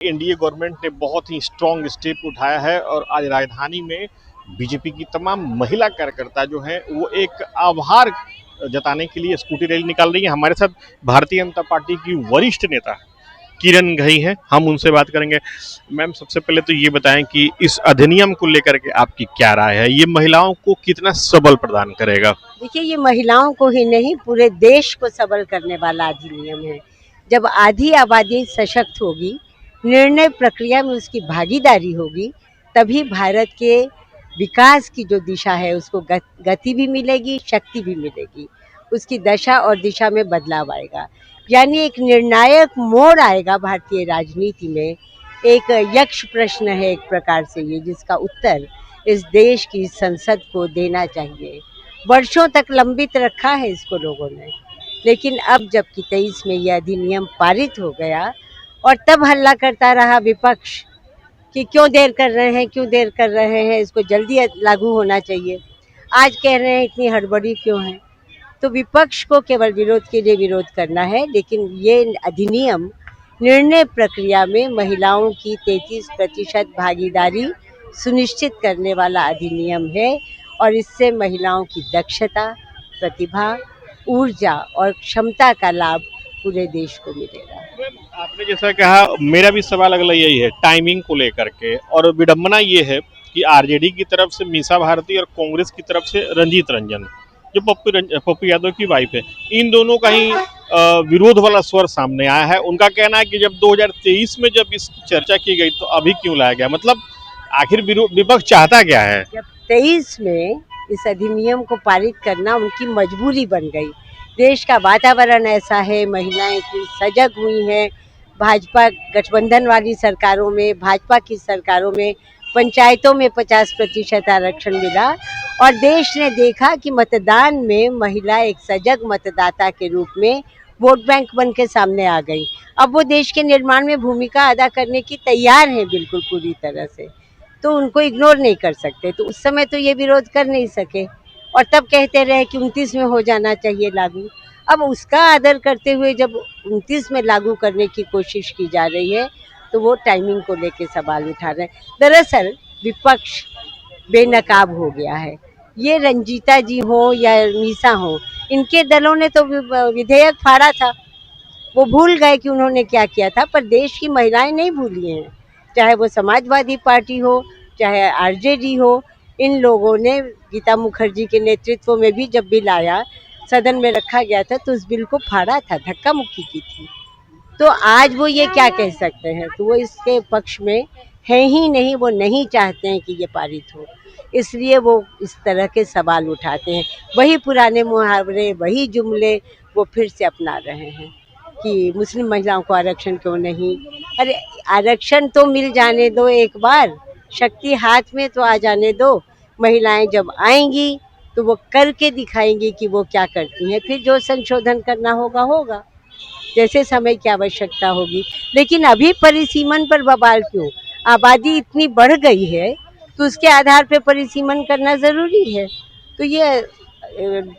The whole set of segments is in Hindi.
एनडीए गवर्नमेंट ने बहुत ही स्ट्रॉन्ग स्टेप उठाया है और आज राजधानी में बीजेपी की तमाम महिला कार्यकर्ता जो हैं वो एक आभार जताने के लिए स्कूटी रैली निकाल रही है। हमारे साथ भारतीय जनता पार्टी की वरिष्ठ नेता किरण घई हैं, हम उनसे बात करेंगे। मैम, सबसे पहले तो ये बताएं कि इस अधिनियम को लेकर के आपकी क्या राय है? ये महिलाओं को कितना सबल प्रदान करेगा? देखिए, ये महिलाओं को ही नहीं पूरे देश को सबल करने वाला अधिनियम है। जब आधी आबादी सशक्त होगी, निर्णय प्रक्रिया में उसकी भागीदारी होगी, तभी भारत के विकास की जो दिशा है उसको गति भी मिलेगी, शक्ति भी मिलेगी, उसकी दशा और दिशा में बदलाव आएगा। यानी एक निर्णायक मोड़ आएगा भारतीय राजनीति में। एक यक्ष प्रश्न है एक प्रकार से ये, जिसका उत्तर इस देश की संसद को देना चाहिए। वर्षों तक लंबित रखा है इसको लोगों ने, लेकिन अब जबकि 23 में यह अधिनियम पारित हो गया और तब हल्ला करता रहा विपक्ष कि क्यों देर कर रहे हैं, क्यों देर कर रहे हैं, इसको जल्दी लागू होना चाहिए। आज कह रहे हैं इतनी हड़बड़ी क्यों है। तो विपक्ष को केवल विरोध के लिए विरोध करना है, लेकिन ये अधिनियम निर्णय प्रक्रिया में महिलाओं की 33% भागीदारी सुनिश्चित करने वाला अधिनियम है और इससे महिलाओं की दक्षता, प्रतिभा, ऊर्जा और क्षमता का लाभ पूरे देश को मिलेगा। आपने जैसा कहा, मेरा भी सवाल अगला यही है टाइमिंग को लेकर के, और विडंबना ये है कि आरजेडी की तरफ से मीसा भारती और कांग्रेस की तरफ से रंजीत रंजन, जो पप्पू यादव की वाइफ है, इन दोनों का ही विरोध वाला स्वर सामने आया है। उनका कहना है कि जब 2023 में जब इसकी चर्चा की गई तो अभी क्यों लाया गया? मतलब आखिर विपक्ष चाहता क्या है? जब 23 में इस अधिनियम को पारित करना उनकी मजबूरी बन गई। देश का वातावरण ऐसा है, महिलाएं इतनी सजग हुई हैं। भाजपा गठबंधन वाली सरकारों में, भाजपा की सरकारों में पंचायतों में 50% आरक्षण मिला और देश ने देखा कि मतदान में महिला एक सजग मतदाता के रूप में वोट बैंक बन के सामने आ गई। अब वो देश के निर्माण में भूमिका अदा करने की तैयार हैं बिल्कुल पूरी तरह से, तो उनको इग्नोर नहीं कर सकते। तो उस समय तो ये विरोध कर नहीं सके और तब कहते रहे कि 29 में हो जाना चाहिए लागू। अब उसका आदर करते हुए जब 29 में लागू करने की कोशिश की जा रही है तो वो टाइमिंग को लेके सवाल उठा रहे हैं। दरअसल विपक्ष बेनकाब हो गया है। ये रंजीता जी हो या मीसा हो, इनके दलों ने तो विधेयक फाड़ा था, वो भूल गए कि उन्होंने क्या किया था, पर देश की महिलाएं नहीं भूली हैं। चाहे वो समाजवादी पार्टी हो, चाहे आरजेडी हो, इन लोगों ने गीता मुखर्जी के नेतृत्व में भी जब बिल आया, सदन में रखा गया था, तो उस बिल को फाड़ा था, धक्का मुक्की की थी। तो आज वो ये क्या कह सकते हैं? तो वो इसके पक्ष में है ही नहीं, वो नहीं चाहते हैं कि ये पारित हो, इसलिए वो इस तरह के सवाल उठाते हैं। वही पुराने मुहावरे, वही जुमले वो फिर से अपना रहे हैं कि मुस्लिम महिलाओं को आरक्षण क्यों नहीं। अरे आरक्षण तो मिल जाने दो, एक बार शक्ति हाथ में तो आ जाने दो। महिलाएं जब आएंगी तो वो करके दिखाएंगी कि वो क्या करती हैं, फिर जो संशोधन करना होगा होगा, जैसे समय की आवश्यकता होगी। लेकिन अभी परिसीमन पर बवाल क्यों? आबादी इतनी बढ़ गई है तो उसके आधार पर परिसीमन करना ज़रूरी है। तो ये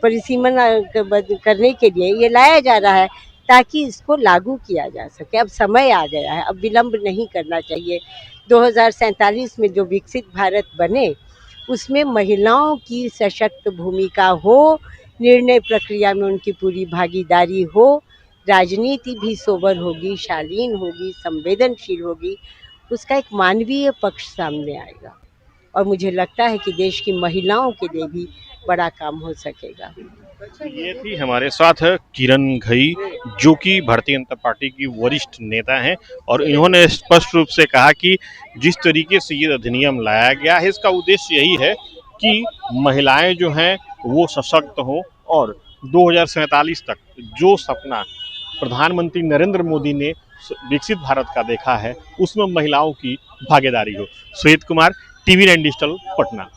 परिसीमन करने के लिए ये लाया जा रहा है ताकि इसको लागू किया जा सके। अब समय आ गया है, अब विलंब नहीं करना चाहिए। 2047 में जो विकसित भारत बने उसमें महिलाओं की सशक्त भूमिका हो, निर्णय प्रक्रिया में उनकी पूरी भागीदारी हो, राजनीति भी सोबर होगी, शालीन होगी, संवेदनशील होगी, उसका एक मानवीय पक्ष सामने आएगा और मुझे लगता है कि देश की महिलाओं के लिए भी बड़ा काम हो सकेगा। ये थी हमारे साथ किरण घई, जो कि भारतीय जनता पार्टी की वरिष्ठ नेता हैं, और इन्होंने स्पष्ट रूप से कहा कि जिस तरीके से ये अधिनियम लाया गया है, इसका उद्देश्य यही है कि महिलाएं जो हैं वो सशक्त हों और 2047 तक जो सपना प्रधानमंत्री नरेंद्र मोदी ने विकसित भारत का देखा है उसमें महिलाओं की भागीदारी हो। श्वेत कुमार, TV9 डिजिटल, पटना।